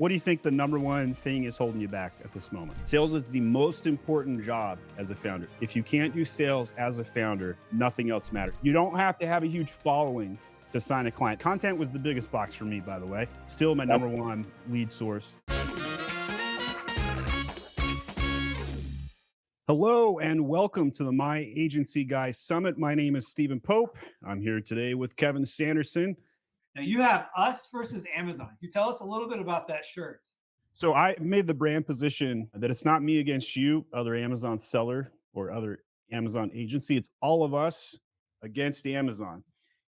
What do you think the number one thing is holding you back at this moment? Sales is the most important job as a founder. If you can't do sales as a founder, nothing else matters. You don't have to have a huge following to sign a client. Content was the biggest box for me, by the way. Still my number one lead source. Hello and welcome to the My Agency Guys Summit. My name is Stephen Pope. I'm here today with Kevin Sanderson. Now you have us versus Amazon. Can you tell us a little bit about that shirt? So I made the brand position that it's not me against you, other Amazon seller or other Amazon agency. It's all of us against Amazon.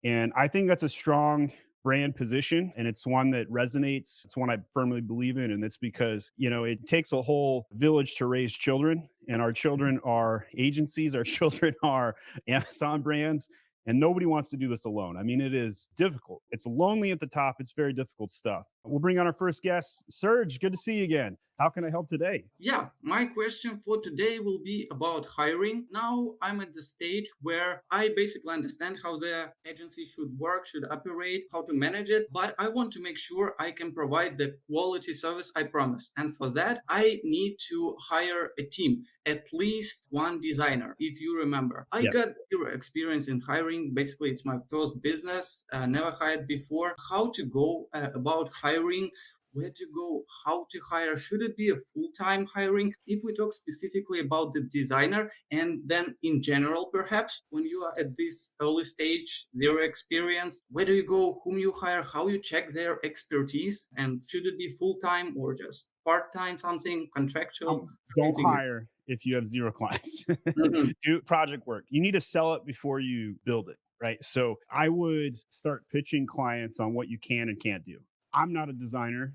And I think that's a strong brand position, and it's one that resonates. It's one I firmly believe in. And it's because, it takes a whole village to raise children, and our children are agencies, our children are Amazon brands. And nobody wants to do this alone. I mean, it is difficult. It's lonely at the top. It's very difficult stuff. We'll bring on our first guest, Serge. Good to see you again. How can I help today? Yeah, my question for today will be about hiring. Now I'm at the stage where I basically understand how the agency should work, should operate, how to manage it, but I want to make sure I can provide the quality service I promised. And for that, I need to hire a team, at least one designer. If you remember, I Yes. got zero experience in hiring. Basically, it's my first business, never hired before. How to go about hiring? Where to go, how to hire, should it be a full-time hiring? If we talk specifically about the designer, and then in general, perhaps when you are at this early stage, zero experience, where do you go, whom you hire, how you check their expertise, and should it be full-time or just part-time, something contractual? Don't hire if you have zero clients. Mhm. Do project work. You need to sell it before you build it, right? So I would start pitching clients on what you can and can't do. I'm not a designer.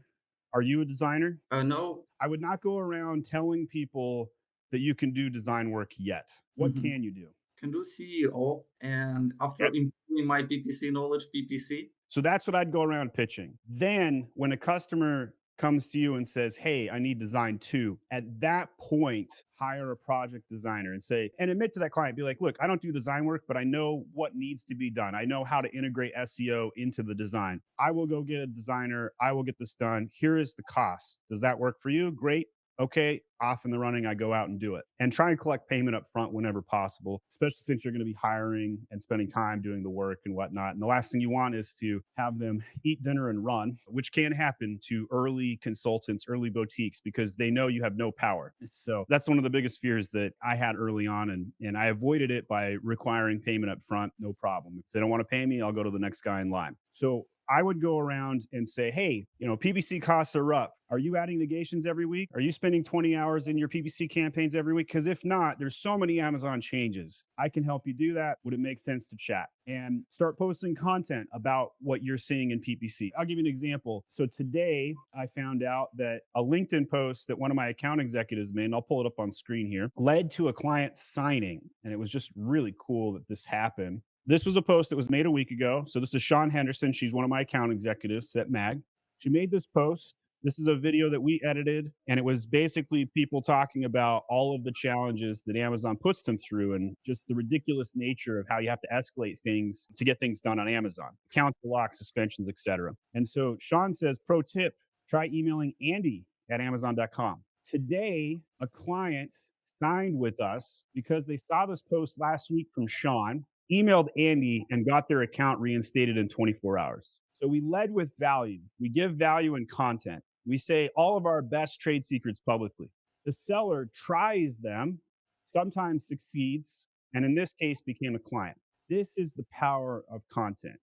Are you a designer? No. I would not go around telling people that you can do design work yet. What Mhm. can you do? Can do CEO, and after Yep. improving my PPC knowledge, PPC. So that's what I'd go around pitching. Then when a customer comes to you and says, "Hey, I need design too," at that point, hire a project designer and say, and admit to that client, be like, "Look, I don't do design work, but I know what needs to be done. I know how to integrate SEO into the design. I will go get a designer. I will get this done. Here is the cost. Does that work for you? Great. Okay, off in the running, I go out and do it." And try and collect payment up front whenever possible, especially since you're going to be hiring and spending time doing the work and whatnot. And the last thing you want is to have them eat dinner and run, which can happen to early consultants, early boutiques, because they know you have no power. So that's one of the biggest fears that I had early on. And I avoided it by requiring payment up front, no problem. If they don't want to pay me, I'll go to the next guy in line. So I would go around and say, "Hey, PPC costs are up. Are you adding negations every week? Are you spending 20 hours in your PPC campaigns every week? Because if not, there's so many Amazon changes. I can help you do that. Would it make sense to chat?" And start posting content about what you're seeing in PPC. I'll give you an example. So today I found out that a LinkedIn post that one of my account executives made, and I'll pull it up on screen here, led to a client signing. And it was just really cool that this happened. This was a post that was made a week ago. So this is Sean Henderson. She's one of my account executives at MAG. She made this post. This is a video that we edited, and it was basically people talking about all of the challenges that Amazon puts them through and just the ridiculous nature of how you have to escalate things to get things done on Amazon, account lock, suspensions, etc. And so Sean says, pro tip, try emailing Andy@Amazon.com. Today, a client signed with us because they saw this post last week from Sean, emailed Andy, and got their account reinstated in 24 hours. So we led with value. We give value in content. We say all of our best trade secrets publicly. The seller tries them, sometimes succeeds, and in this case became a client. This is the power of content.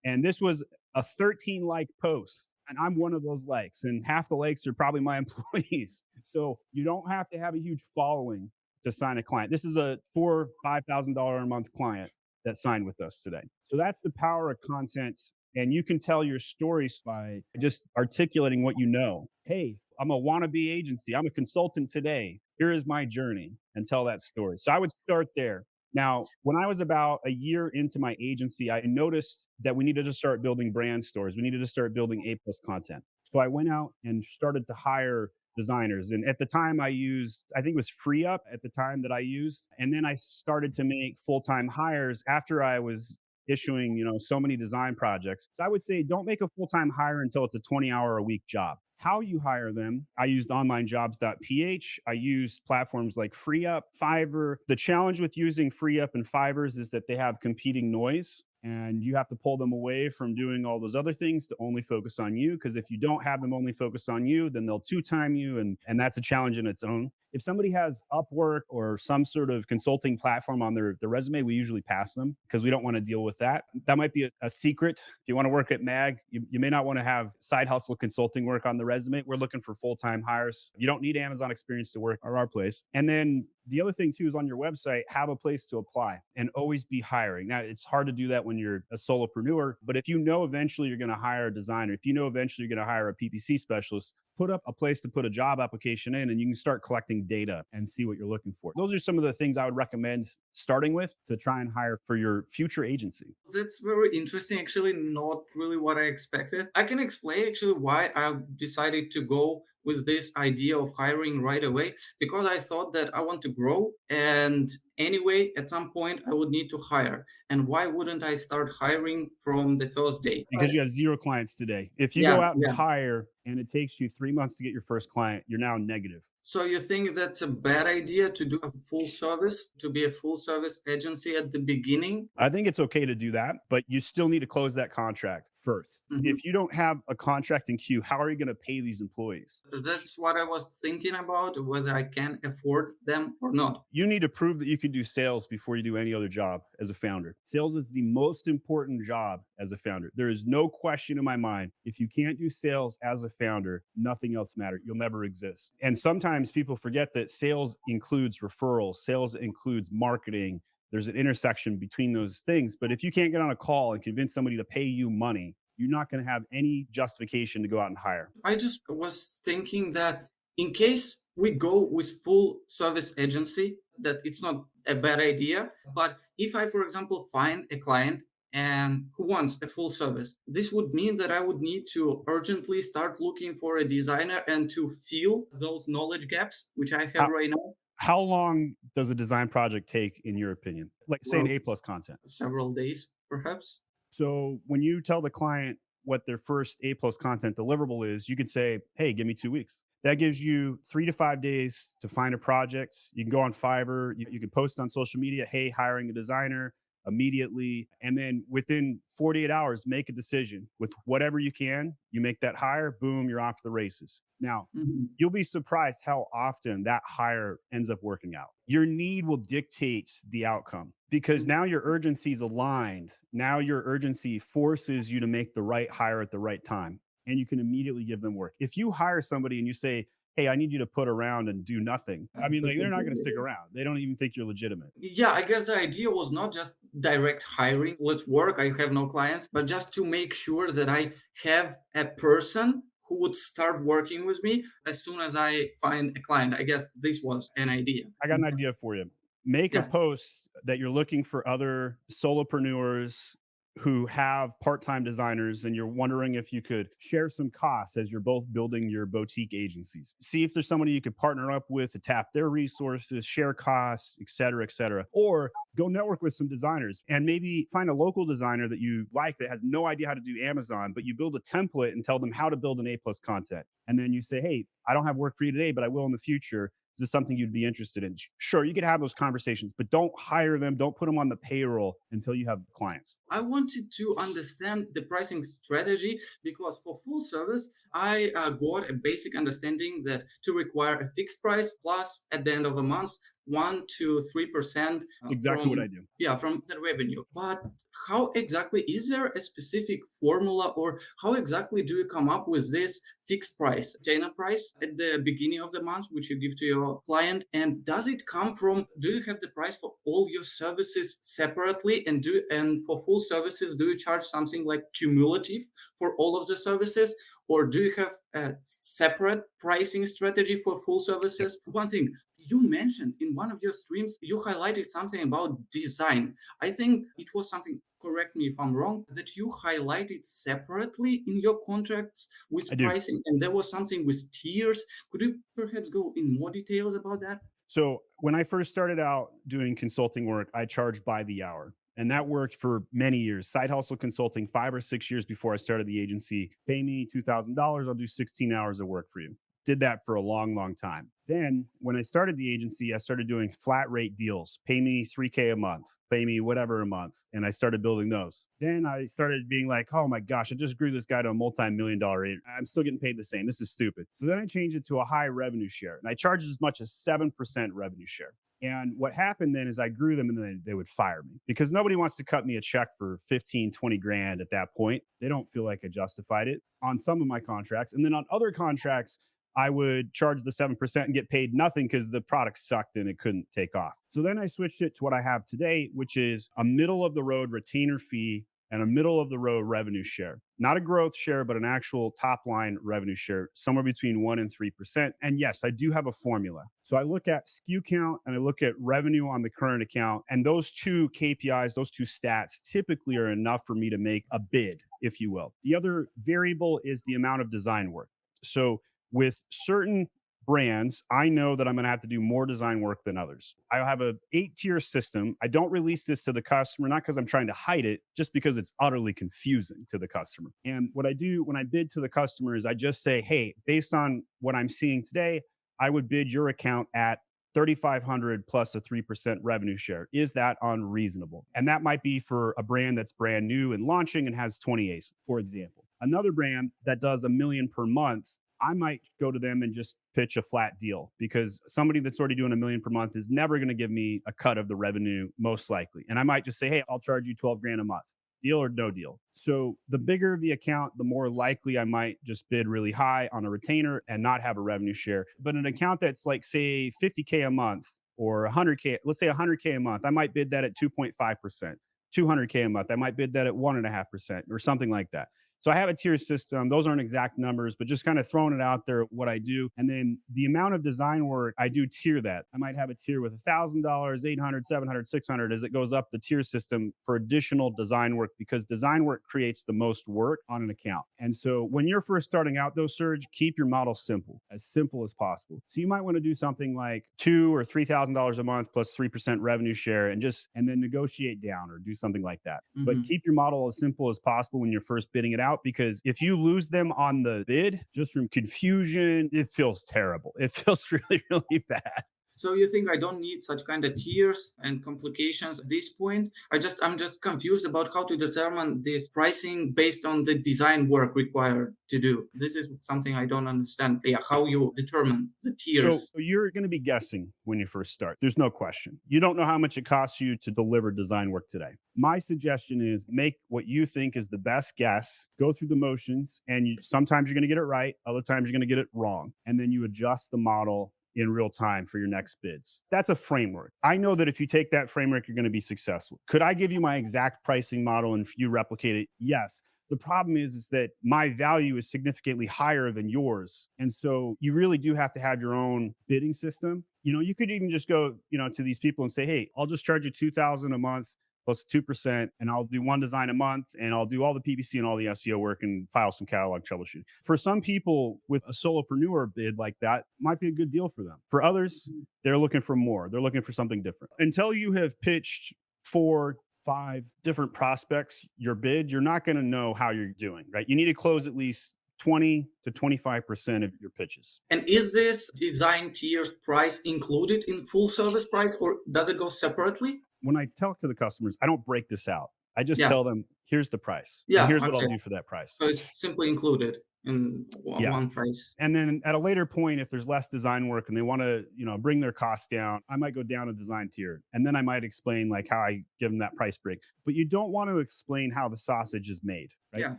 And this was a 13 like post. And I'm one of those likes, and half the likes are probably my employees. So you don't have to have a huge following to sign a client. This is a $4,000 or $5,000 a month client that signed with us today. So that's the power of content. And you can tell your stories by just articulating what you know. Hey, I'm a wannabe agency. I'm a consultant today. Here is my journey, and tell that story. So I would start there. Now, when I was about a year into my agency, I noticed that we needed to start building brand stores. We needed to start building A+ content. So I went out and started to hire designers. And at the time I used, I think it was Free Up at the time that I used. And then I started to make full-time hires after I was issuing, so many design projects. So I would say don't make a full-time hire until it's a 20-hour a week job. how you hire them. I used onlinejobs.ph. I used platforms like FreeUp, Fiverr. The challenge with using FreeUp and Fiverr's is that they have competing noise, and you have to pull them away from doing all those other things to only focus on you. Because if you don't have them only focus on you, then they'll two-time you, and that's a challenge in its own. If somebody has Upwork or some sort of consulting platform on their resume, we usually pass them because we don't want to deal with that. That might be a secret. If you want to work at MAG, you may not want to have side hustle consulting work on the resume. We're looking for full-time hires. You don't need Amazon experience to work at our place. And then the other thing too is on your website, have a place to apply and always be hiring. Now, it's hard to do that when you're a solopreneur, but if you know eventually you're going to hire a designer, if you know eventually you're going to hire a PPC specialist, put up a place to put a job application in, and you can start collecting data and see what you're looking for. Those are some of the things I would recommend starting with to try and hire for your future agency. That's very interesting. Actually, not really what I expected. I can explain actually why I decided to go with this idea of hiring right away, because I thought that I want to grow, and anyway, at some point I would need to hire. And why wouldn't I start hiring from the first day? Because you have zero clients today. If you Yeah, go out and yeah. hire and it takes you 3 months to get your first client, you're now negative. So you think that's a bad idea to do a full service, to be a full service agency at the beginning? I think it's okay to do that, but you still need to close that contract first. Mhm. If you don't have a contract in queue, how are you going to pay these employees? That's what I was thinking about, whether I can afford them or not. You need to prove that you can do sales before you do any other job as a founder. Sales is the most important job as a founder. There is no question in my mind. If you can't do sales as a founder, nothing else matters. You'll never exist. And sometimes people forget that sales includes referrals, sales includes marketing. There's an intersection between those things. But if you can't get on a call and convince somebody to pay you money, you're not going to have any justification to go out and hire. I just was thinking that in case we go with full service agency, that it's not a bad idea. But if I, for example, find a client and who wants a full service, this would mean that I would need to urgently start looking for a designer and to fill those knowledge gaps, which I have How, right now. how long does a design project take, in your opinion? Like, say, an Well, A plus content. several days, perhaps. So when you tell the client what their first A plus content deliverable is, you could say, hey, give me 2 weeks. That gives you 3 to 5 days to find a project. You can go on Fiverr, you can post on social media, hey, hiring a designer immediately. And then within 48 hours, make a decision with whatever you can. You make that hire, boom, you're off to the races. Now, Mhm. you'll be surprised how often that hire ends up working out. Your need will dictate the outcome because now your urgency is aligned. Now your urgency forces you to make the right hire at the right time, and you can immediately give them work. If you hire somebody and you say, hey, I need you to put around and do nothing, I mean, like, they're not going to stick around. They don't even think you're legitimate. Yeah, I guess the idea was not just direct hiring, let's work, I have no clients, but just to make sure that I have a person who would start working with me as soon as I find a client. I guess this was an idea. I got an idea for you. Make a Yeah. post that you're looking for other solopreneurs who have part-time designers and you're wondering if you could share some costs as you're both building your boutique agencies. See if there's somebody you could partner up with to tap their resources, share costs, et cetera, et cetera. Or go network with some designers and maybe find a local designer that you like that has no idea how to do Amazon, but you build a template and tell them how to build an A plus content. And then you say, hey, I don't have work for you today, but I will in the future. Is this something you'd be interested in? Sure, you could have those conversations, but don't hire them. Don't put them on the payroll until you have clients. I wanted to understand the pricing strategy because for full service, I got a basic understanding that to require a fixed price plus at the end of the month, 1 to 3% It's exactly what I from do. yeah from the revenue. But how exactly is there a specific formula, or how exactly do you come up with this fixed price, retainer price at the beginning of the month, which you give to your client? And does it come from? Do you have the price for all your services separately, and for full services, do you charge something like cumulative for all of the services, or do you have a separate pricing strategy for full Yep. services? One thing you mentioned in one of your streams, you highlighted something about design. I think it was something, correct me if I'm wrong, that you highlighted separately in your contracts I with do. pricing, and there was something with tiers. Could you perhaps go in more details about that? So when I first started out doing consulting work, I charged by the hour. And that worked for many years. Side hustle consulting, 5 or 6 years before I started the agency. Pay me $2,000. I'll do 16 hours of work for you. Did that for a long, long time. Then when I started the agency, I started doing flat rate deals. Pay me 3K a month, pay me whatever a month. And I started building those. Then I started being like, oh my gosh, I just grew this guy to a multi-million dollar. I'm still getting paid the same. This is stupid. So then I changed it to a high revenue share. And I charged as much as 7% revenue share. And what happened then is I grew them and then they would fire me because nobody wants to cut me a check for 15, 20 grand at that point. They don't feel like I justified it on some of my contracts. And then on other contracts, I would charge the 7% and get paid nothing because the product sucked and it couldn't take off. So then I switched it to what I have today, which is a middle of the road retainer fee and a middle of the road revenue share. Not a growth share, but an actual top line revenue share, somewhere between 1% and 3%. And yes, I do have a formula. So I look at SKU count and I look at revenue on the current account. And those two KPIs, those two stats typically are enough for me to make a bid, if you will. The other variable is the amount of design work. So with certain brands, I know that I'm going to have to do more design work than others. I have a 8-tier system. I don't release this to the customer, not because I'm trying to hide it, just because it's utterly confusing to the customer. And what I do when I bid to the customer is I just say, hey, based on what I'm seeing today, I would bid your account at 3,500 plus a 3% revenue share. Is that unreasonable? And that might be for a brand that's brand new and launching and has 20 ACE, for example. Another brand that does $1 million per month, I might go to them and just pitch a flat deal because somebody that's already doing $1 million per month is never going to give me a cut of the revenue, most likely. And I might just say, hey, I'll charge you 12 grand a month. Deal or no deal. So the bigger the account, the more likely I might just bid really high on a retainer and not have a revenue share. But an account that's like, say, 50K a month or 100K, let's say 100K a month, I might bid that at 2.5%. 200K a month, I might bid that at 1.5% or something like that. So I have a tier system. Those aren't exact numbers, but just kind of throwing it out there, what I do. And then the amount of design work, I do tier that. I might have a tier with $1,000, $800, $700, $600 as it goes up the tier system for additional design work because design work creates the most work on an account. And so when you're first starting out though, Serge, keep your model simple as possible. So you might want to do something like $2,000 or $3,000 a month plus 3% revenue share and then negotiate down or do something like that. Mm-hmm. But keep your model as simple as possible when you're first bidding it out. Because if you lose them on the bid, just from confusion, it feels terrible. It feels really, really bad. So you think I don't need such kind of tiers and complications at this point? I'm just confused about how to determine this pricing based on the design work required to do. This is something I don't understand. Yeah, how you determine the tiers. So you're going to be guessing when you first start. There's no question. You don't know how much it costs you to deliver design work today. My suggestion is make what you think is the best guess, go through the motions, and sometimes you're going to get it right, other times you're going to get it wrong, and then you adjust the model in real time for your next bids. That's a framework. I know that if you take that framework, you're going to be successful. Could I give you my exact pricing model and you replicate it? Yes. The problem is that my value is significantly higher than yours. And so you really do have to have your own bidding system. You could even just go, to these people and say, hey, I'll just charge you $2,000 a month plus 2%, and I'll do one design a month, and I'll do all the PPC and all the SEO work and file some catalog troubleshooting. For some people with a solopreneur bid like that, might be a good deal for them. For others, they're looking for more. They're looking for something different. Until you have pitched 4, 5 different prospects your bid, you're not going to know how you're doing, right? You need to close at least 20 to 25% of your pitches. And is this design tiers price included in full service price, or does it go separately? When I talk to the customers, I don't break this out. I just tell them, here's the price. And here's what I'll do for that price. So it's simply included in one price. And then at a later point, if there's less design work and they want to, bring their costs down, I might go down a design tier. And then I might explain like how I give them that price break. But you don't want to explain how the sausage is made, right? Yeah.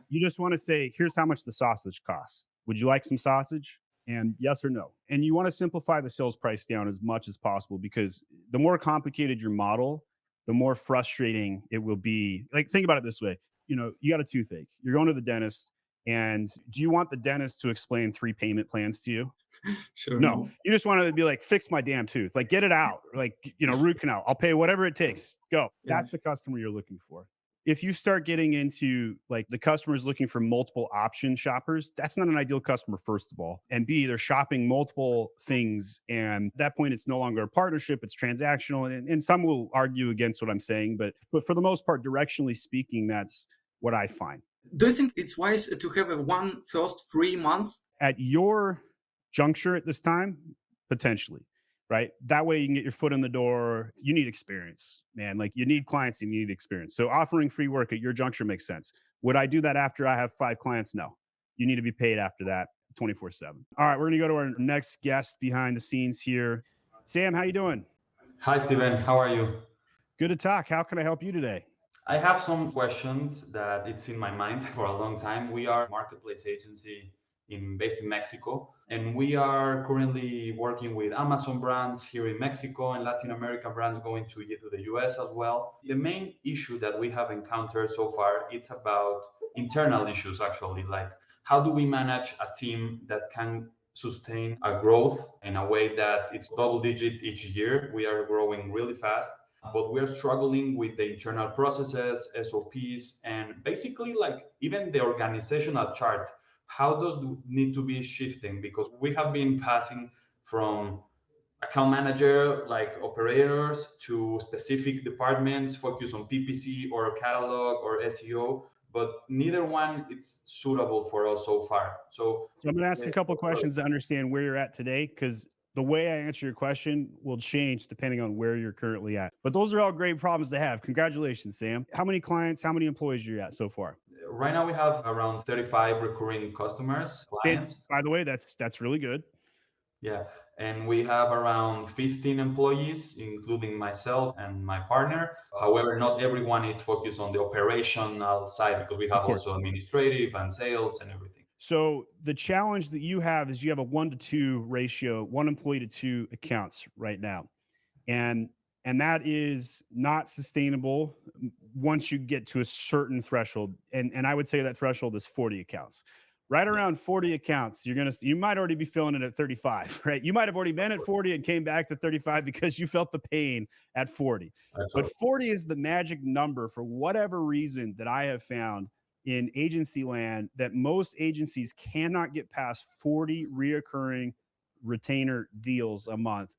You just want to say, here's how much the sausage costs. Would you like some sausage? And yes or no. And you want to simplify the sales price down as much as possible because the more complicated your model, the more frustrating it will be. Like, think about it this way. You got a toothache. You're going to the dentist. And do you want the dentist to explain 3 payment plans to you? Sure. No. You just want to be like, fix my damn tooth. Like, get it out. Like, root canal. I'll pay whatever it takes. Go. Yeah. That's the customer you're looking for. if you start getting into like the customers looking for multiple option shoppers, that's not an ideal customer, first of all. And B, they're shopping multiple things. And at that point, it's no longer a partnership, it's transactional. And some will argue against what I'm saying, but for the most part, directionally speaking, that's what I find. Do you think it's wise to have a one first free month? At your juncture at this time, potentially, right? That way you can get your foot in the door. You need experience, man. Like you need clients and you need experience. So offering free work at your juncture makes sense. Would I do that after I have 5 clients? No. You need to be paid after that 24/7. All right, we're going to go to our next guest behind the scenes here. Sam, how you doing? Hi, Steven. How are you? Good to talk. How can I help you today? I have some questions that it's in my mind for a long time. We are a marketplace agency based in Mexico, and we are currently working with Amazon brands here in Mexico and Latin American brands going to the US as well. The main issue that we have encountered so far, it's about internal issues actually, like how do we manage a team that can sustain a growth in a way that it's double digit each year. We are growing really fast, but we're struggling with the internal processes, SOPs, and basically like even the organizational chart. How does need to be shifting? Because we have been passing from account manager like operators to specific departments focus on PPC or catalog or SEO, but neither one is suitable for us so far. So I'm going to ask a couple of questions to understand where you're at today, because the way I answer your question will change depending on where you're currently at. But those are all great problems to have. Congratulations, Sam. How many clients, how many employees are you at so far? right now we have around 35 recurring customers, clients. By the way, that's really good. Yeah. And we have around 15 employees, including myself and my partner. However, not everyone is focused on the operational side because we have also administrative and sales and everything. So the challenge that you have is you have a 1-to-2 ratio, 1 employee to 2 accounts right now. And that is not sustainable once you get to a certain threshold. And I would say that threshold is 40 accounts. Right around 40 accounts, you might already be filling it at 35, right? You might have already been at 40 and came back to 35 because you felt the pain at 40. But 40 is the magic number for whatever reason that I have found in agency land, that most agencies cannot get past 40 reoccurring retainer deals a month.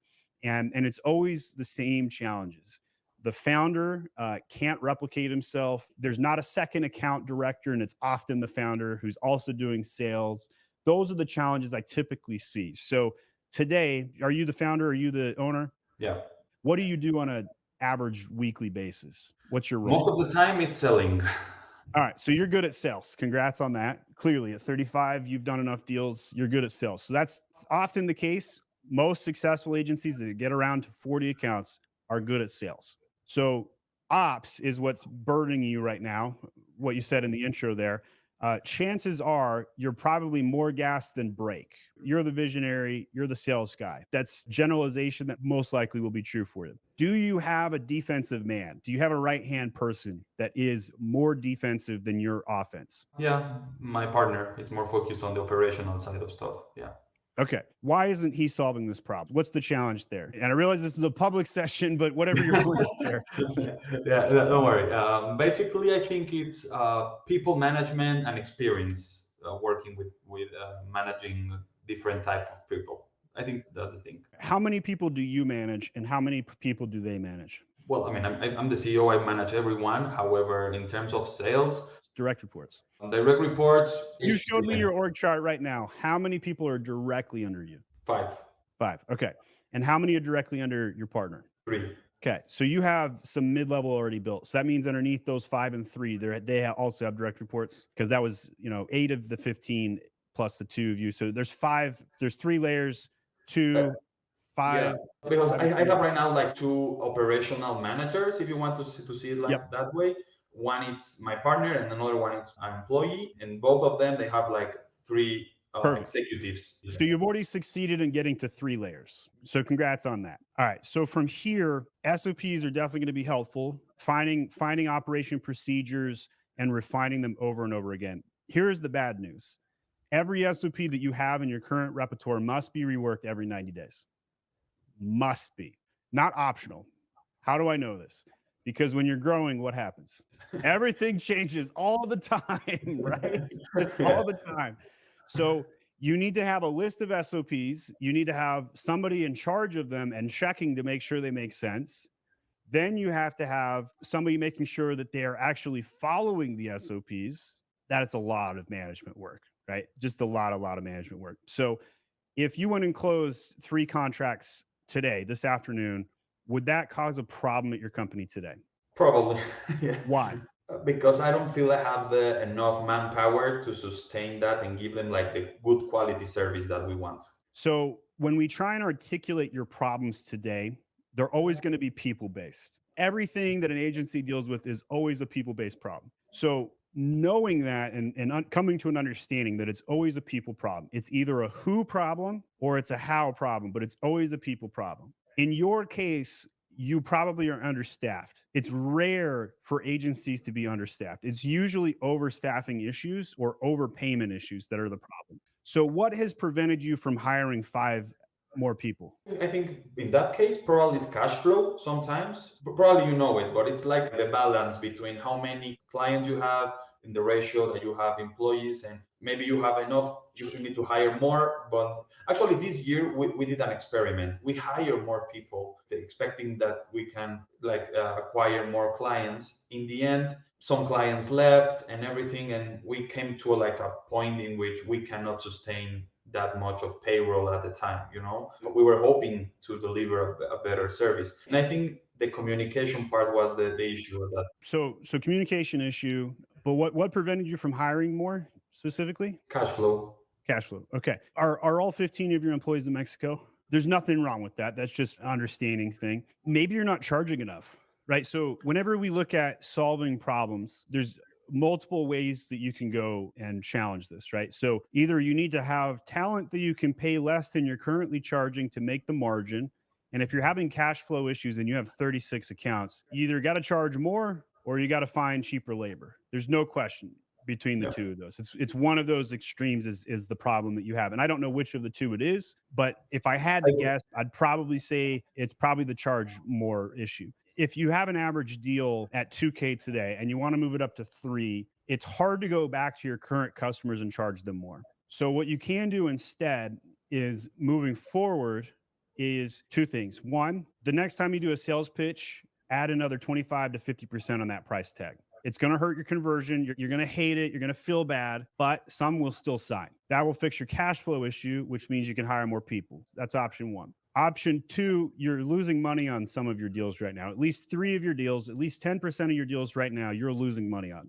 And it's always the same challenges. The founder can't replicate himself. There's not a second account director, and it's often the founder who's also doing sales. Those are the challenges I typically see. So today, are you the founder? Are you the owner? Yeah. What do you do on an average weekly basis? What's your role? Most of the time it's selling. All right. So you're good at sales. Congrats on that. Clearly at 35, you've done enough deals. You're good at sales. So that's often the case. Most successful agencies that get around to 40 accounts are good at sales. So ops is what's burdening you right now. What you said in the intro there. Chances are you're probably more gas than brake. You're the visionary. You're the sales guy. That's generalization that most likely will be true for you. Do you have a defensive man? Do you have a right-hand person that is more defensive than your offense? Yeah, my partner is more focused on the operational side of stuff. Yeah. Okay. Why isn't he solving this problem? What's the challenge there? And I realize this is a public session, but whatever you're willing to share. Yeah, don't worry. Basically, I think it's people management and experience working with managing different type of people. I think that's the thing. How many people do you manage, and how many people do they manage? Well, I mean, I'm the CEO. I manage everyone. However, in terms of sales, direct reports. Direct reports. You showed me your org chart right now. How many people are directly under you? 5. 5. Okay. And how many are directly under your partner? 3. Okay. So you have some mid-level already built. So that means underneath those 5 and 3, they also have direct reports, because that was, 8 of the 15 plus the 2 of you. So there's 3 layers, 2, 5. Yeah, because I have right now like 2 operational managers, if you want to see it like that way. One is my partner and another one is an employee, and both of them, they have like 3 executives. So you've already succeeded in getting to 3 layers. So congrats on that. All right. So from here, SOPs are definitely going to be helpful. Finding operation procedures and refining them over and over again. Here's the bad news. Every SOP that you have in your current repertoire must be reworked every 90 days. Must be. Not optional. How do I know this? because when you're growing, what happens? Everything changes all the time, right? Just Yeah. all the time. So you need to have a list of SOPs. You need to have somebody in charge of them and checking to make sure they make sense. Then you have to have somebody making sure that they are actually following the SOPs. That's a lot of management work, right? Just a lot of management work. So if you went and closed 3 contracts today, this afternoon, would that cause a problem at your company today? Probably. Yeah. Why? Because I don't feel I have the enough manpower to sustain that and give them like the good quality service that we want. So when we try and articulate your problems today, they're always going to be people based. Everything that an agency deals with is always a people based problem. So knowing that and coming to an understanding that it's always a people problem. It's either a who problem or it's a how problem, but it's always a people problem. In your case, you probably are understaffed. It's rare for agencies to be understaffed. It's usually overstaffing issues or overpayment issues that are the problem. So what has prevented you from hiring 5 more people? I think in that case, probably it's cash flow sometimes. Probably you know it, but it's like the balance between how many clients you have in the ratio that you have employees, and maybe you have enough, you need to hire more. But actually, this year we did an experiment. We hire more people, expecting that we can acquire more clients. In the end, some clients left and everything, and we came to like a point in which we cannot sustain that much of payroll at the time. We were hoping to deliver a better service, and I think the communication part was the issue of that. So communication issue, but what prevented you from hiring more specifically? Cash flow. Cash flow. Okay. Are all 15 of your employees in Mexico? There's nothing wrong with that. That's just an understanding thing. Maybe you're not charging enough, right? So whenever we look at solving problems, there's multiple ways that you can go and challenge this, right? So either you need to have talent that you can pay less than you're currently charging to make the margin. And if you're having cash flow issues and you have 36 accounts, you either got to charge more or you got to find cheaper labor. There's no question between the two of those. It's one of those extremes is the problem that you have. And I don't know which of the two it is, but if I had to guess, I'd probably say it's probably the charge more issue. If you have an average deal at 2K today and you want to move it up to 3, it's hard to go back to your current customers and charge them more. So what you can do instead is moving forward is 2 things. One, the next time you do a sales pitch, add another 25 to 50% on that price tag. It's going to hurt your conversion. You're going to hate it. You're going to feel bad, but some will still sign. That will fix your cash flow issue, which means you can hire more people. That's option 1. Option 2, you're losing money on some of your deals right now. At least 3 of your deals, at least 10% of your deals right now, you're losing money on.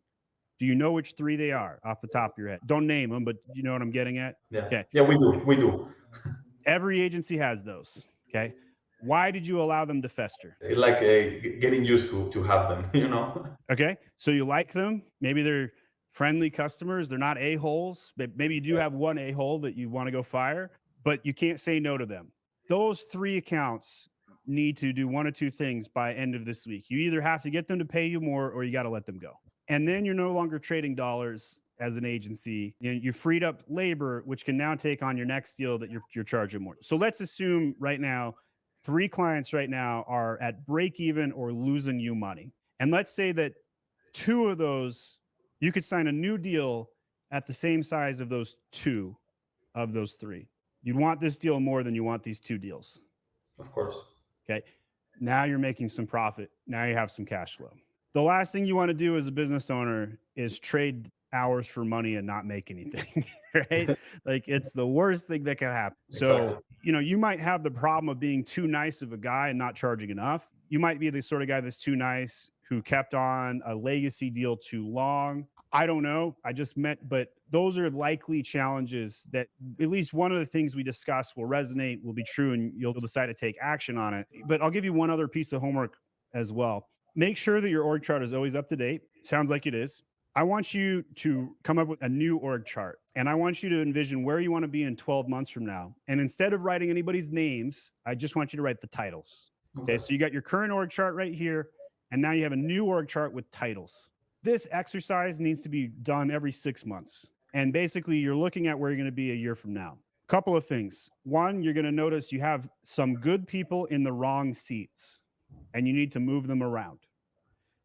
Do you know which 3 they are off the top of your head? Don't name them, but you know what I'm getting at? Yeah. Okay. Yeah, we do. Every agency has those. Okay. Why did you allow them to fester? It's like getting used to have them. Okay. So you like them. Maybe they're friendly customers. They're not a-holes. Maybe you do have one a-hole that you want to go fire, but you can't say no to them. Those 3 accounts need to do 1 or 2 things by end of this week. You either have to get them to pay you more or you got to let them go. And then you're no longer trading dollars as an agency. You freed up labor, which can now take on your next deal that you're charging more. So let's assume right now, 3 clients right now are at break even or losing you money. And let's say that 2 of those, you could sign a new deal at the same size of those 2 of those 3. You'd want this deal more than you want these 2 deals. Of course. Okay. Now you're making some profit. Now you have some cash flow. The last thing you want to do as a business owner is trade hours for money and not make anything, right? Like it's the worst thing that can happen. So, you might have the problem of being too nice of a guy and not charging enough. You might be the sort of guy that's too nice who kept on a legacy deal too long. I don't know. But those are likely challenges that at least one of the things we discuss will resonate, will be true, and you'll decide to take action on it. But I'll give you one other piece of homework as well. Make sure that your org chart is always up to date. Sounds like it is. I want you to come up with a new org chart, and I want you to envision where you want to be in 12 months from now. And instead of writing anybody's names, I just want you to write the titles. Okay, so you got your current org chart right here, and now you have a new org chart with titles. This exercise needs to be done every 6 months. And basically, you're looking at where you're going to be a year from now. Couple of things. One, you're going to notice you have some good people in the wrong seats, and you need to move them around.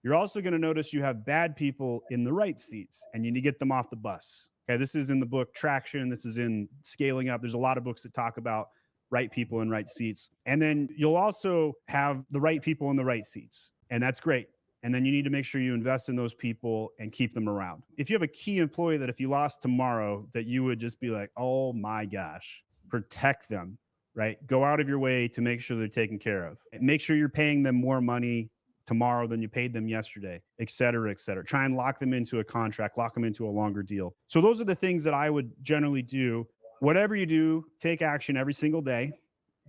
You're also going to notice you have bad people in the right seats and you need to get them off the bus. Okay. This is in the book Traction. This is in Scaling Up. There's a lot of books that talk about right people in right seats. And then you'll also have the right people in the right seats. And that's great. And then you need to make sure you invest in those people and keep them around. If you have a key employee that if you lost tomorrow, that you would just be like, oh my gosh, protect them, right? Go out of your way to make sure they're taken care of. Make sure you're paying them more money tomorrow than you paid them yesterday, et cetera, et cetera. Try and lock them into a contract, lock them into a longer deal. So those are the things that I would generally do. Whatever you do, take action every single day,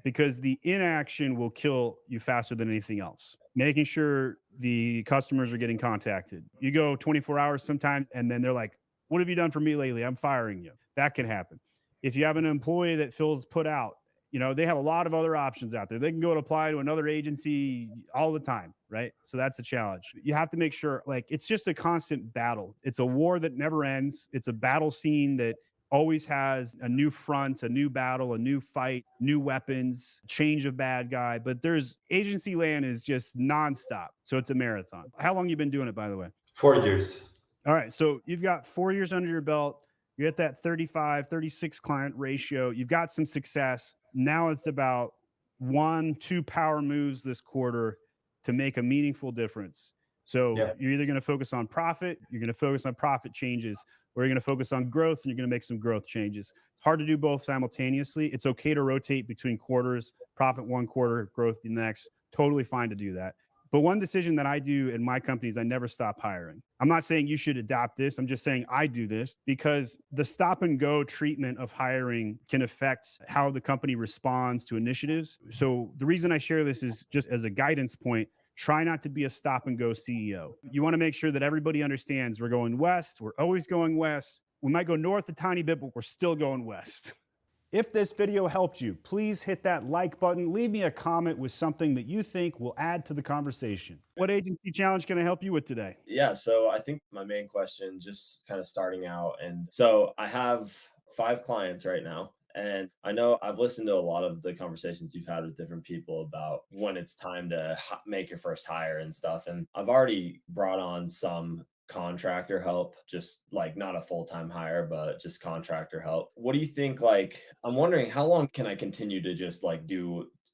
because the inaction will kill you faster than anything else. Making sure the customers are getting contacted. You go 24 hours sometimes, and then they're like, what have you done for me lately? I'm firing you. That can happen. If you have an employee that feels put out, they have a lot of other options out there. They can go and apply to another agency all the time, right? So that's a challenge. You have to make sure, it's just a constant battle. It's a war that never ends. It's a battle scene that always has a new front, a new battle, a new fight, new weapons, change of bad guy. But agency land is just nonstop. So it's a marathon. How long you been doing it, by the way? 4 years. All right. So you've got 4 years under your belt. You're at that 35, 36 client ratio. You've got some success. Now it's about 1-2 power moves this quarter to make a meaningful difference. So you're either going to focus on profit, you're going to focus on profit changes, or you're going to focus on growth and you're going to make some growth changes. It's hard to do both simultaneously. It's okay to rotate between quarters, profit one quarter, growth the next. Totally fine to do that. But one decision that I do in my company is I never stop hiring. I'm not saying you should adopt this. I'm just saying I do this because the stop and go treatment of hiring can affect how the company responds to initiatives. So the reason I share this is just as a guidance point. Try not to be a stop and go CEO. You want to make sure that everybody understands we're going west. We're always going west. We might go north a tiny bit, but we're still going west. If this video helped you, please hit that like button. Leave me a comment with something that you think will add to the conversation. What agency challenge can I help you with today? Yeah, so I think my main question, just kind of starting out. And so I have 5 clients right now. And I know I've listened to a lot of the conversations you've had with different people about when it's time to make your first hire and stuff. And I've already brought on some contractor help, just like not a full-time hire, but just contractor help. What do you think? I'm wondering, how long can I continue to just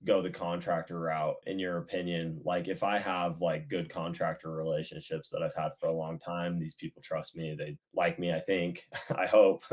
go the contractor route, in your opinion? If I have good contractor relationships that I've had for a long time, these people trust me, they like me, I think, I hope.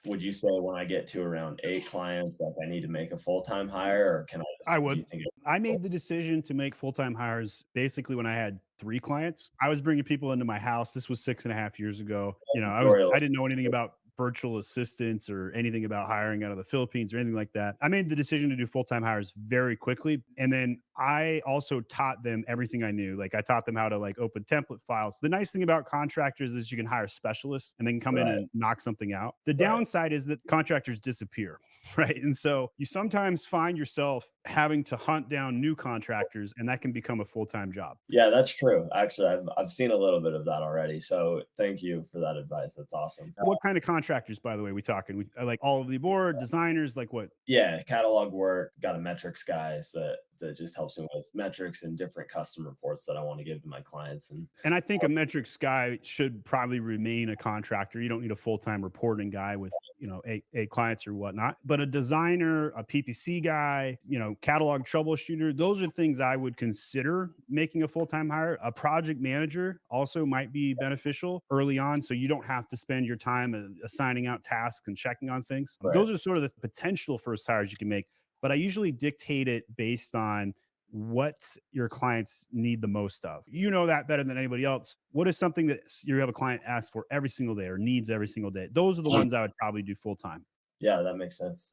Would you say when I get to around 8 clients, I need to make a full-time hire, or can I? I would. I made the decision to make full-time hires basically when I had 3 clients. I was bringing people into my house. This was 6.5 years ago. I didn't know anything about virtual assistants or anything about hiring out of the Philippines or anything like that. I made the decision to do full-time hires very quickly. And then I also taught them everything I knew. I taught them how to open template files. The nice thing about contractors is you can hire specialists and they can come in and knock something out. The downside is that contractors disappear, right? And so you sometimes find yourself having to hunt down new contractors, and that can become a full-time job. Yeah, that's true. Actually, I've seen a little bit of that already. So thank you for that advice. That's awesome. What kind of contractors, by the way, we talking? We all of the board designers, what? Yeah, catalog work. Got a metrics guys that just helps me with metrics and different custom reports that I want to give to my clients. And I think a metrics guy should probably remain a contractor. You don't need a full-time reporting guy with, 8 clients or whatnot. But a designer, a PPC guy, catalog troubleshooter, those are things I would consider making a full-time hire. A project manager also might be beneficial early on, so you don't have to spend your time assigning out tasks and checking on things. Right. Those are sort of the potential first hires you can make. But I usually dictate it based on what your clients need the most of. You know that better than anybody else. What is something that you have a client ask for every single day or needs every single day? Those are the ones I would probably do full time. Yeah, that makes sense.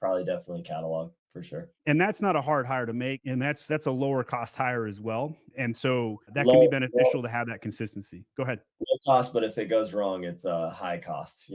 Probably definitely catalog for sure. And that's not a hard hire to make. And that's a lower cost hire as well. And so that can be beneficial to have that consistency. Go ahead. Low cost, but if it goes wrong, it's a high cost,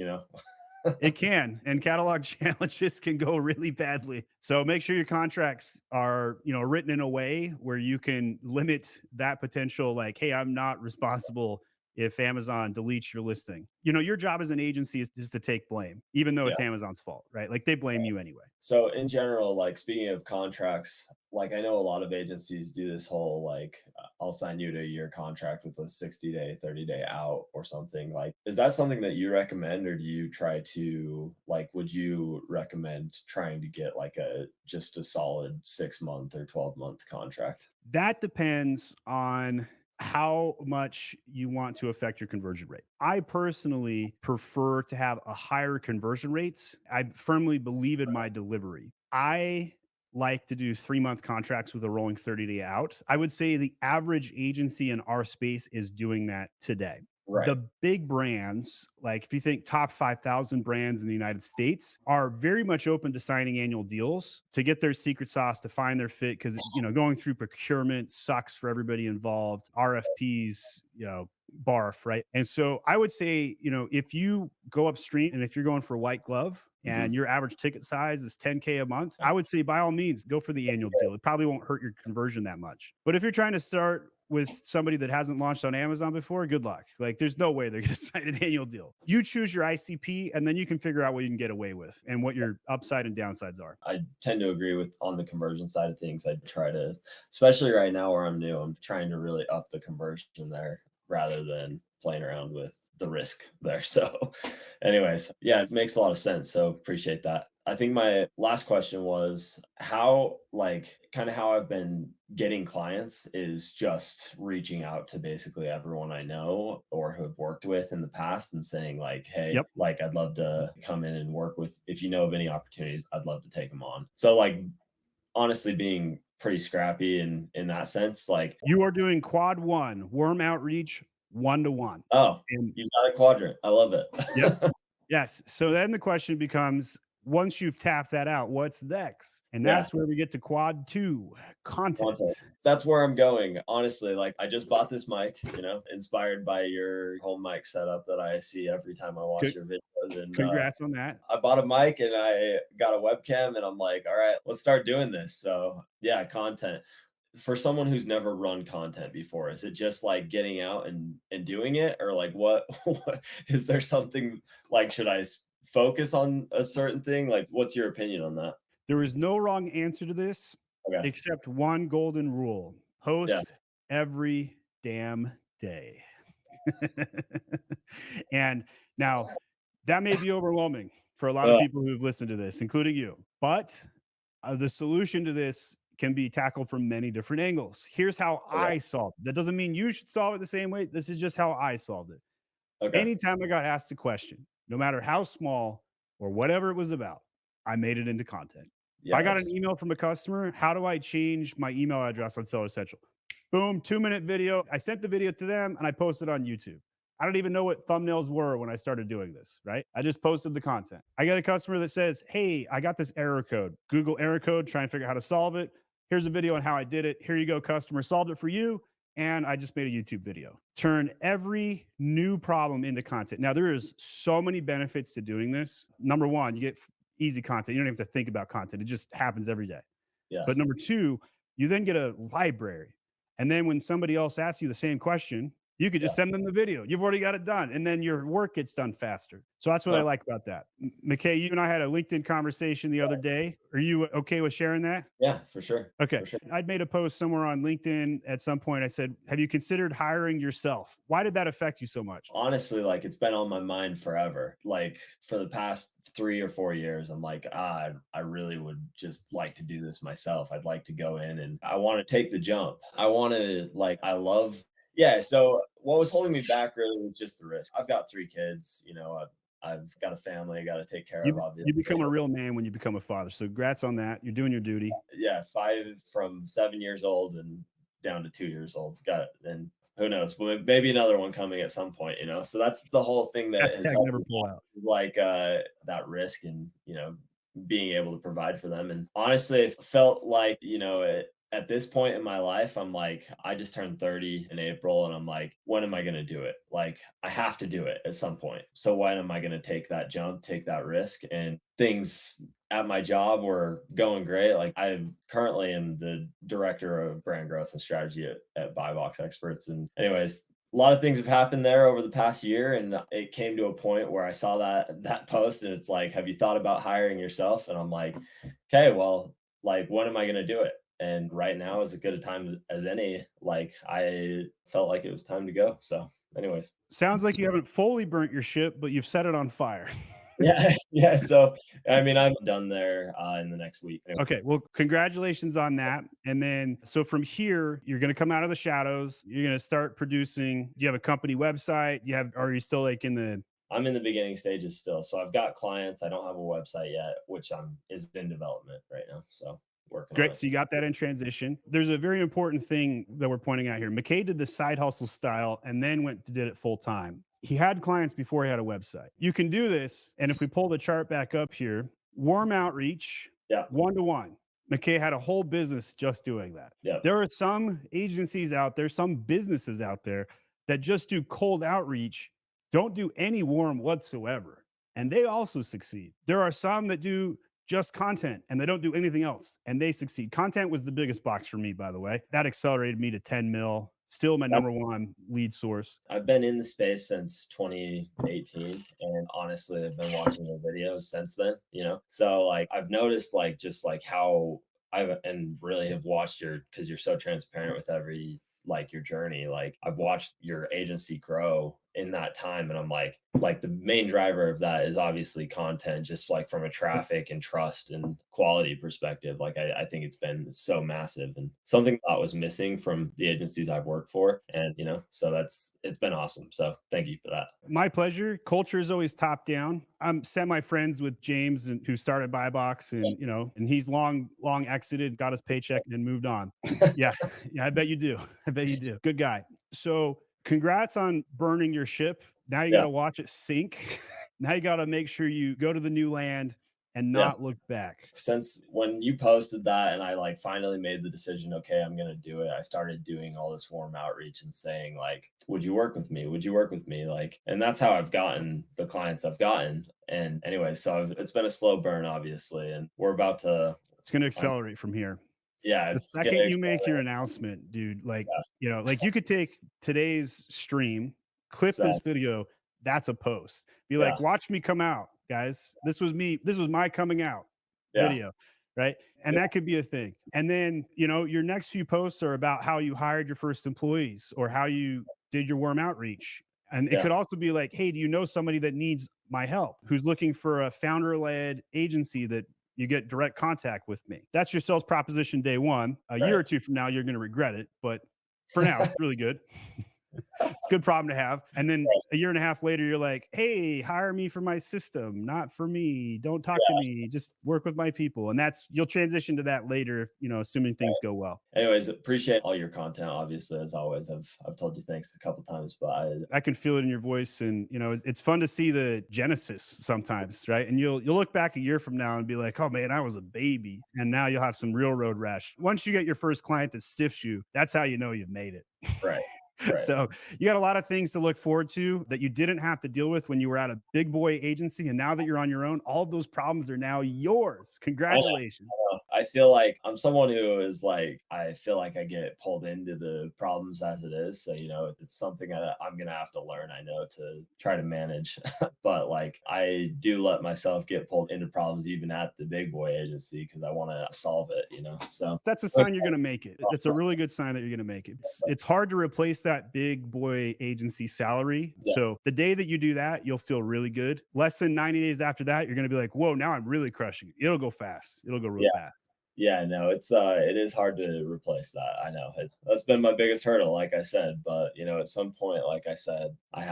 It can, and catalog challenges can go really badly. So make sure your contracts are, written in a way where you can limit that potential. Hey, I'm not responsible if Amazon deletes your listing. Your job as an agency is just to take blame, even though it's Amazon's fault, right? They blame you anyway. So in general, speaking of contracts, like I know a lot of agencies do this whole like I'll sign you to a year contract with a 60-day, 30-day out or something. Like, is that something that you recommend, or do you try to like, would you recommend trying to get like just a solid 6-month or 12-month contract? That depends on how much you want to affect your conversion rate. I personally prefer to have a higher conversion rates. I firmly believe in my delivery. I like to do 3-month contracts with a rolling 30-day out. I would say the average agency in our space is doing that today. Right. The big brands, like if you think top 5,000 brands in the United States, are very much open to signing annual deals to get their secret sauce, to find their fit. Cause, going through procurement sucks for everybody involved. RFPs, barf, right? And so I would say, if you go upstream and if you're going for white glove, and your average ticket size is 10K a month, I would say by all means, go for the annual deal. It probably won't hurt your conversion that much. But if you're trying to start with somebody that hasn't launched on Amazon before, good luck. Like there's no way they're going to sign an annual deal. You choose your ICP and then you can figure out what you can get away with and what your upside and downsides are. I tend to agree with on the conversion side of things. I try to, especially right now where I'm new, I'm trying to really up the conversion there rather than playing around with the risk there. So anyways, yeah, it makes a lot of sense. So appreciate that. I think my last question was how I've been getting clients is just reaching out to basically everyone I know or have worked with in the past and saying like, hey, Yep. like I'd love to come in and work with, if you know of any opportunities, I'd love to take them on. So like honestly being pretty scrappy in that sense, like you are doing quad one, warm outreach 1-to-1. oh, And you got a quadrant. I love it. yes. Yes. So then the question becomes, once you've tapped that out, what's next? And that's where we get to quad 2, content. That's where I'm going. Honestly, like I just bought this mic, inspired by your home mic setup that I see every time I watch your videos. And congrats on that. I bought a mic and I got a webcam and I'm like, all right, let's start doing this. So yeah, content. For someone who's never run content before, is it just like getting out and doing it, or like what is there something like, should I focus on a certain thing? Like, what's your opinion on that? There is no wrong answer to this except one golden rule: post every damn day. And now that may be overwhelming for a lot of people who've listened to this, including you, but the solution to this can be tackled from many different angles. Here's how I solved it. That doesn't mean you should solve it the same way. This is just how I solved it. Anytime I got asked a question, no matter how small or whatever it was about, I made it into content. If I got an email from a customer, how do I change my email address on Seller Central? Boom, 2-minute video. I sent the video to them and I posted on YouTube. I don't even know what thumbnails were when I started doing this, right? I just posted the content. I got a customer that says, hey, I got this error code. Google error code, try and figure out how to solve it. Here's a video on how I did it. Here you go, customer, solved it for you. And I just made a YouTube video. Turn every new problem into content. Now, there is so many benefits to doing this. Number one, you get easy content. You don't even have to think about content. It just happens every day. Yeah. But number two, you then get a library. And then when somebody else asks you the same question, you could just send them the video. You've already got it done. And then your work gets done faster. So that's what I like about that. McKay, you and I had a LinkedIn conversation the other day. Are you okay with sharing that? Yeah, for sure. Okay. For sure. I'd made a post somewhere on LinkedIn at some point. I said, have you considered hiring yourself? Why did that affect you so much? Honestly, like it's been on my mind forever. Like for the past 3 or 4 years, I'm like, I really would just like to do this myself. I'd like to go in and I want to take the jump. So what was holding me back really was just the risk. I've got 3 kids, I've got a family I got to take care of. Obviously, you become a real man when you become a father. So congrats on that. You're doing your duty. Yeah, 5 from 7 years old and down to 2 years old. Got it. And who knows? Maybe another one coming at some point. So that's the whole thing that has never pull out. Like that risk and being able to provide for them. And honestly, it felt like at this point in my life, I'm like, I just turned 30 in April and I'm like, when am I going to do it? Like, I have to do it at some point. So when am I going to take that jump, take that risk? And things at my job were going great. Like I currently am the director of brand growth and strategy at Buy Box Experts. And anyways, a lot of things have happened there over the past year. And it came to a point where I saw that post and it's like, have you thought about hiring yourself? And I'm like, okay, well, like, when am I going to do it? And right now is as good a time as any. Like I felt like it was time to go. So anyways. Sounds like you haven't fully burnt your ship, but you've set it on fire. Yeah. Yeah. So I mean, I'm done there in the next week. Anyway. Okay, well, congratulations on that. And then, so from here, you're going to come out of the shadows. You're going to start producing. Do you have a company website? Are you still like in the? I'm in the beginning stages still. So I've got clients. I don't have a website yet, which is in development right now. So working on Great. it. So you got that in transition. There's a very important thing that we're pointing out here. McKay did the side hustle style and then did it full time. He had clients before he had a website. You can do this. And if we pull the chart back up here, warm outreach, Yeah. 1-to-1. McKay had a whole business just doing that. Yeah. There are some agencies out there, some businesses out there that just do cold outreach, don't do any warm whatsoever. And they also succeed. There are some that do just content and they don't do anything else and they succeed. Content was the biggest box for me, by the way. That accelerated me to 10 mil. Still my number one lead source. I've been in the space since 2018 and honestly I've been watching the videos since then, So like I've noticed like just like how and really have watched because you're so transparent with your journey. Like I've watched your agency grow in that time. And I'm like the main driver of that is obviously content, just like from a traffic and trust and quality perspective. Like I think it's been so massive and something that was missing from the agencies I've worked for. And, so it's been awesome. So thank you for that. My pleasure. Culture is always top down. I'm semi friends with James who started BuyBox and, and he's long exited, got his paycheck and moved on. Yeah. I bet you do. Good guy. So congrats on burning your ship. Now you got to watch it sink. Now you got to make sure you go to the new land and not look back. Since when you posted that and I finally made the decision, okay, I'm going to do it. I started doing all this warm outreach and saying would you work with me? Would you work with me? And that's how I've gotten the clients I've gotten. And anyway, so it's been a slow burn, obviously. And we're about to. It's going to accelerate from here. Yeah. The second you make your announcement, dude, you could take today's stream, clip this video. That's a post. Be like, watch me come out, guys. This was me. This was my coming out video. Right. And that could be a thing. And then, your next few posts are about how you hired your first employees or how you did your warm outreach. And it could also be like, hey, do you know somebody that needs my help who's looking for a founder-led agency that you get direct contact with me? That's your sales proposition day one. A year or two from now, you're going to regret it. But for now, it's really good. It's a good problem to have. And then a year and a half later, you're like, hey, hire me for my system, not for me. Don't talk to me. Just work with my people. And you'll transition to that later, assuming things go well. Anyways, appreciate all your content. Obviously, as always, I've told you thanks a couple times, but I can feel it in your voice. And, it's fun to see the genesis sometimes. Right. And you'll look back a year from now and be like, oh man, I was a baby. And now you'll have some real road rash. Once you get your first client that stiffs you, that's how you know you've made it. Right. Right. So you got a lot of things to look forward to that you didn't have to deal with when you were at a big boy agency. And now that you're on your own, all of those problems are now yours. Congratulations. I feel like I'm someone who is I feel like I get pulled into the problems as it is. So, it's something that I'm going to have to learn, I know, to try to manage. But I do let myself get pulled into problems even at the big boy agency because I want to solve it, So that's a sign you're going to make it. It's a really good sign that you're going to make it. It's hard to replace that big boy agency salary. Yeah. So the day that you do that, you'll feel really good. Less than 90 days after that, you're going to be like, whoa, now I'm really crushing it. It'll go fast. It'll go real fast. Yeah, no, it is hard to replace that. I know that's been my biggest hurdle, like I said, but at some point, like I said, I've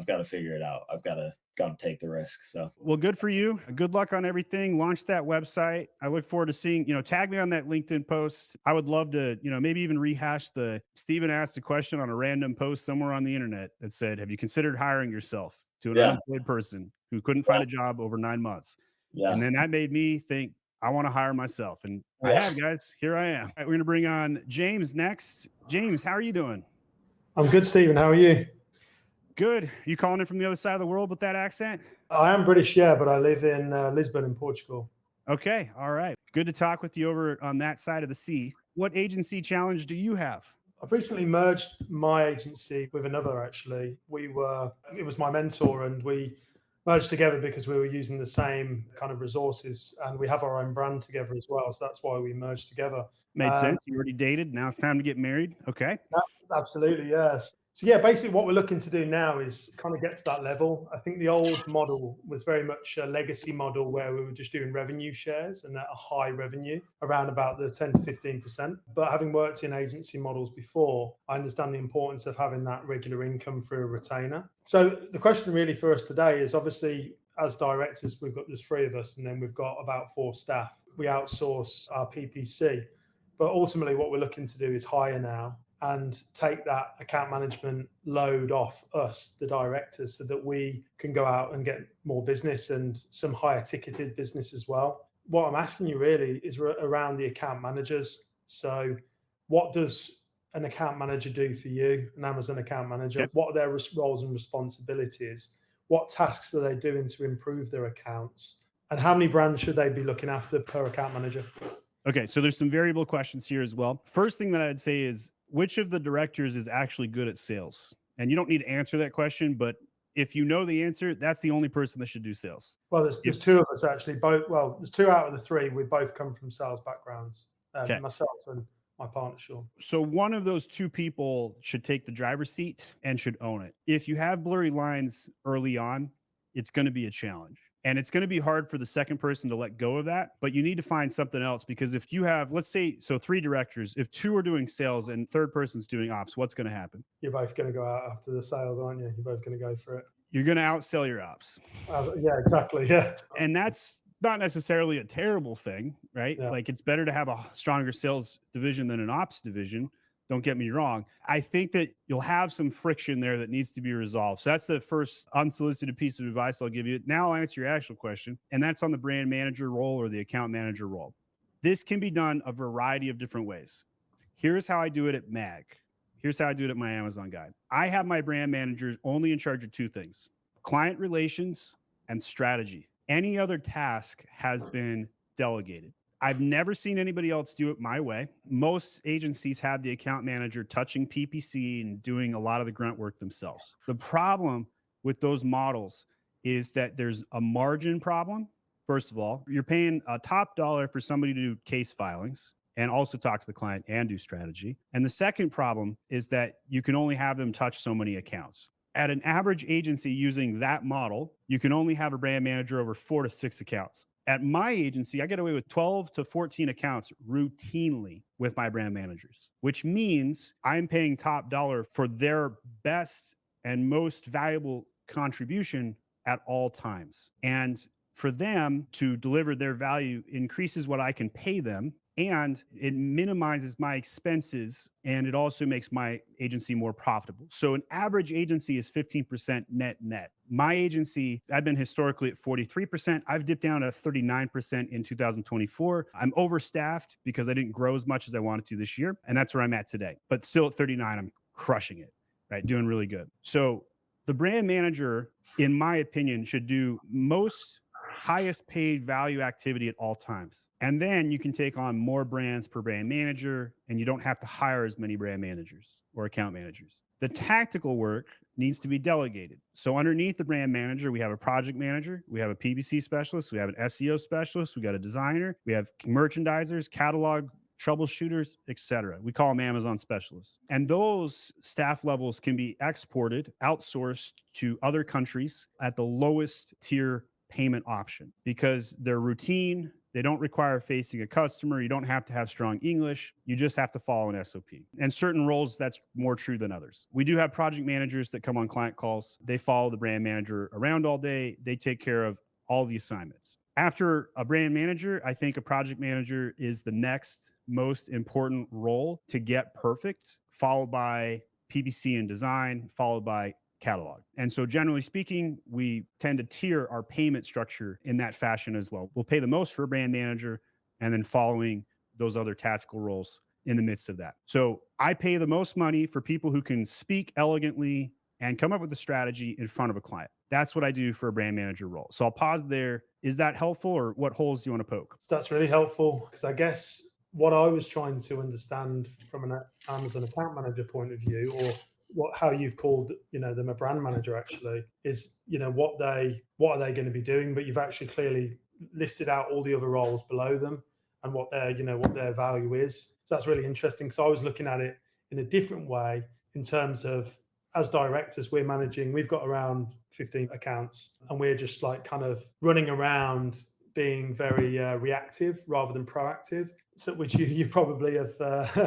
got to figure it out. I've got to take the risk. So, well, good for you. Good luck on everything. Launch that website. I look forward to seeing, tag me on that LinkedIn post. I would love to, maybe even rehash Steven asked a question on a random post somewhere on the internet that said, have you considered hiring yourself to an unemployed person who couldn't find a job over 9 months? Yeah. And then that made me think, I want to hire myself. And I have, guys. Here I am. All right, we're going to bring on James next. James, how are you doing? I'm good, Stephen. How are you? Good. You calling in from the other side of the world with that accent? I am British, yeah, but I live in Lisbon in Portugal. Okay. All right. Good to talk with you over on that side of the sea. What agency challenge do you have? I've recently merged my agency with another, actually. It was my mentor, and we merged together because we were using the same kind of resources, and we have our own brand together as well. So that's why we merged together. Made sense. You already dated. Now it's time to get married. Okay. Absolutely, yes. So yeah, basically what we're looking to do now is kind of get to that level. I think the old model was very much a legacy model where we were just doing revenue shares and at a high revenue, around about the 10 to 15%. But having worked in agency models before, I understand the importance of having that regular income through a retainer. So the question really for us today is, obviously, as directors, there's 3 of us, and then we've got about 4 staff. We outsource our PPC. But ultimately, what we're looking to do is hire now and take that account management load off us, the directors, so that we can go out and get more business and some higher ticketed business as well. What I'm asking you really is around the account managers. So what does an account manager do for you, an Amazon account manager? Okay. What are their roles and responsibilities? What tasks are they doing to improve their accounts? And how many brands should they be looking after per account manager? Okay, so there's some variable questions here as well. First thing that I'd say is, which of the directors is actually good at sales? And you don't need to answer that question, but if you know the answer, that's the only person that should do sales. Well, there's 2 of us actually. There's 2 out of the 3. We both come from sales backgrounds. Okay. Myself and my partner, Sean. So one of those 2 people should take the driver's seat and should own it. If you have blurry lines early on, it's going to be a challenge. And it's going to be hard for the second person to let go of that, but you need to find something else, because if you have, let's say, so 3 directors, if 2 are doing sales and third person's doing ops, what's going to happen? You're both going to go out after the sales, aren't you? You're both going to go for it. You're going to outsell your ops. Yeah, exactly. Yeah. And that's not necessarily a terrible thing, right? Yeah. Like, it's better to have a stronger sales division than an ops division. Don't get me wrong. I think that you'll have some friction there that needs to be resolved. So that's the first unsolicited piece of advice I'll give you. Now I'll answer your actual question, and that's on the brand manager role or the account manager role. This can be done a variety of different ways. Here's how I do it at MAG. Here's how I do it at my Amazon guide. I have my brand managers only in charge of 2 things: client relations and strategy. Any other task has been delegated. I've never seen anybody else do it my way. Most agencies have the account manager touching PPC and doing a lot of the grunt work themselves. The problem with those models is that there's a margin problem. First of all, you're paying a top dollar for somebody to do case filings and also talk to the client and do strategy. And the second problem is that you can only have them touch so many accounts. At an average agency using that model, you can only have a brand manager over 4 to 6 accounts. At my agency, I get away with 12 to 14 accounts routinely with my brand managers, which means I'm paying top dollar for their best and most valuable contribution at all times. And for them to deliver their value increases what I can pay them, and it minimizes my expenses, and it also makes my agency more profitable. So an average agency is 15% net net. My agency, I've been historically at 43%. I've dipped down to 39% in 2024. I'm overstaffed because I didn't grow as much as I wanted to this year, and that's where I'm at today. But still at 39, I'm crushing it, right? Doing really good. So the brand manager, in my opinion, should do most highest paid value activity at all times. And then you can take on more brands per brand manager, and you don't have to hire as many brand managers or account managers. The tactical work needs to be delegated. So underneath the brand manager, we have a project manager, we have a PPC specialist, we have an SEO specialist, we got a designer, we have merchandisers, catalog troubleshooters, etc. We call them Amazon specialists. And those staff levels can be exported, outsourced to other countries at the lowest tier payment option, because they're routine. They don't require facing a customer. You don't have to have strong English. You just have to follow an SOP. And certain roles, that's more true than others. We do have project managers that come on client calls. They follow the brand manager around all day. They take care of all the assignments. After a brand manager, I think a project manager is the next most important role to get perfect, followed by PPC and design, followed by catalog. And so generally speaking, we tend to tier our payment structure in that fashion as well. We'll pay the most for a brand manager, and then following those other tactical roles in the midst of that. So I pay the most money for people who can speak elegantly and come up with a strategy in front of a client. That's what I do for a brand manager role. So I'll pause there. Is that helpful, or what holes do you want to poke? That's really helpful, because I guess what I was trying to understand from an Amazon account manager point of view, or how you've called, them a brand manager actually is, what are they going to be doing? But you've actually clearly listed out all the other roles below them and what their value is. So that's really interesting. So I was looking at it in a different way in terms of, as directors, we've got around 15 accounts, and we're just like kind of running around being very reactive rather than proactive. So, which you probably have.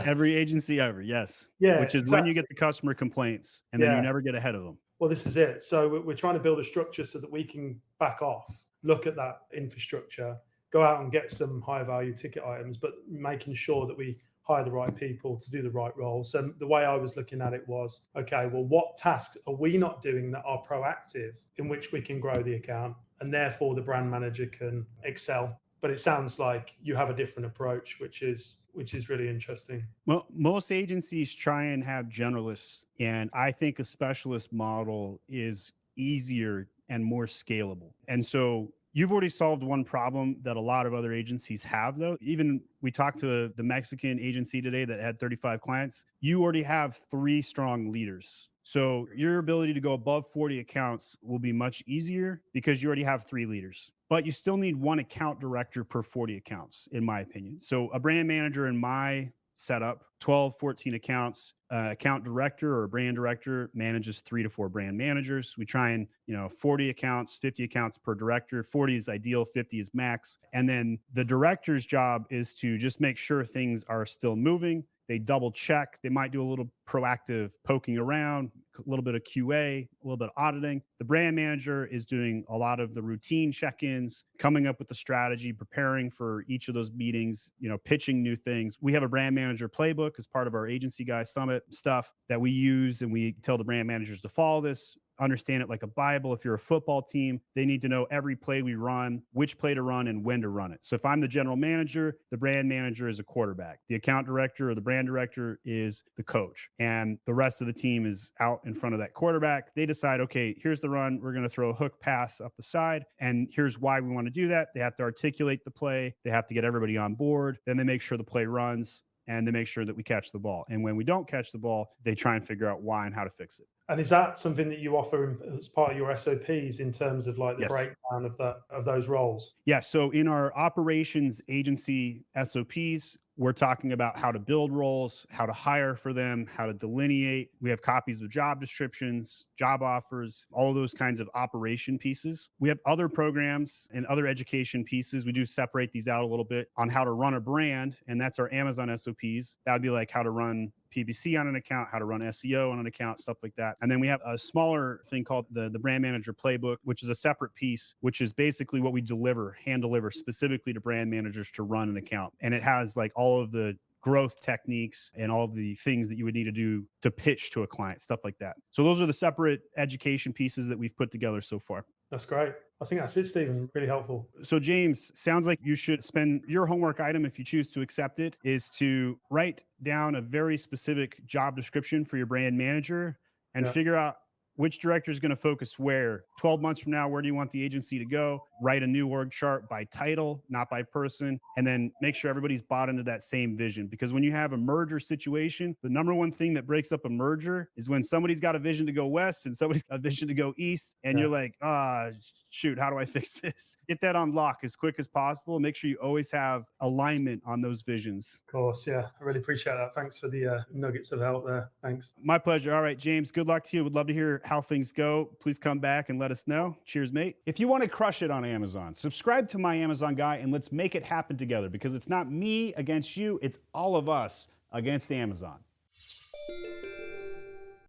Every agency ever, yes. Yeah, Which is when you get the customer complaints, and then you never get ahead of them. Well, this is it. So we're trying to build a structure so that we can back off, look at that infrastructure, go out and get some higher value ticket items, but making sure that we hire the right people to do the right role. So the way I was looking at it was, okay, well, what tasks are we not doing that are proactive in which we can grow the account, and therefore the brand manager can excel? But it sounds like you have a different approach, which is really interesting. Well, most agencies try and have generalists, and I think a specialist model is easier and more scalable. And so you've already solved one problem that a lot of other agencies have, though. Even we talked to the Mexican agency today that had 35 clients. You already have 3 strong leaders. So your ability to go above 40 accounts will be much easier because you already have 3 leaders. But you still need 1 account director per 40 accounts, in my opinion. So a brand manager in my setup, 12, 14 accounts, account director or brand director manages 3 to 4 brand managers. We try and, 40 accounts, 50 accounts per director. 40 is ideal, 50 is max. And then the director's job is to just make sure things are still moving. They double check. They might do a little proactive poking around, a little bit of QA, a little bit of auditing. The brand manager is doing a lot of the routine check-ins, coming up with the strategy, preparing for each of those meetings, pitching new things. We have a brand manager playbook as part of our Agency Guys Summit stuff that we use, and we tell the brand managers to follow this. Understand it like a Bible. If you're a football team, they need to know every play we run, which play to run, and when to run it. So if I'm the general manager, the brand manager is a quarterback. The account director or the brand director is the coach. And the rest of the team is out in front of that quarterback. They decide, okay, here's the run. We're going to throw a hook pass up the side. And here's why we want to do that. They have to articulate the play. They have to get everybody on board. Then they make sure the play runs, and they make sure that we catch the ball. And when we don't catch the ball, they try and figure out why and how to fix it. And is that something that you offer as part of your SOPs in terms of like the Yes. breakdown of those roles? Yeah. So in our operations agency SOPs, we're talking about how to build roles, how to hire for them, how to delineate. We have copies of job descriptions, job offers, all of those kinds of operation pieces. We have other programs and other education pieces. We do separate these out a little bit on how to run a brand, and that's our Amazon SOPs. That would be like how to run PPC on an account, how to run SEO on an account, stuff like that. And then we have a smaller thing called the brand manager playbook, which is a separate piece, which is basically what we hand deliver specifically to brand managers to run an account. And it has like all of the growth techniques and all of the things that you would need to do to pitch to a client, stuff like that. So those are the separate education pieces that we've put together so far. That's great. I think that's it, Stephen. Really helpful. So James, sounds like you should spend your homework item, if you choose to accept it, is to write down a very specific job description for your brand manager and figure out which director is going to focus where. 12 months from now, where do you want the agency to go? Write a new org chart by title, not by person, and then make sure everybody's bought into that same vision. Because when you have a merger situation, the number one thing that breaks up a merger is when somebody's got a vision to go west and somebody's got a vision to go east, and you're like, shoot, how do I fix this? Get that on lock as quick as possible. Make sure you always have alignment on those visions. Of course, yeah. I really appreciate that. Thanks for the nuggets of help there. Thanks. My pleasure. All right, James, good luck to you. Would love to hear how things go. Please come back and let us know. Cheers, mate. If you want to crush it on Amazon, subscribe to My Amazon Guy and let's make it happen together, because it's not me against you. It's all of us against Amazon.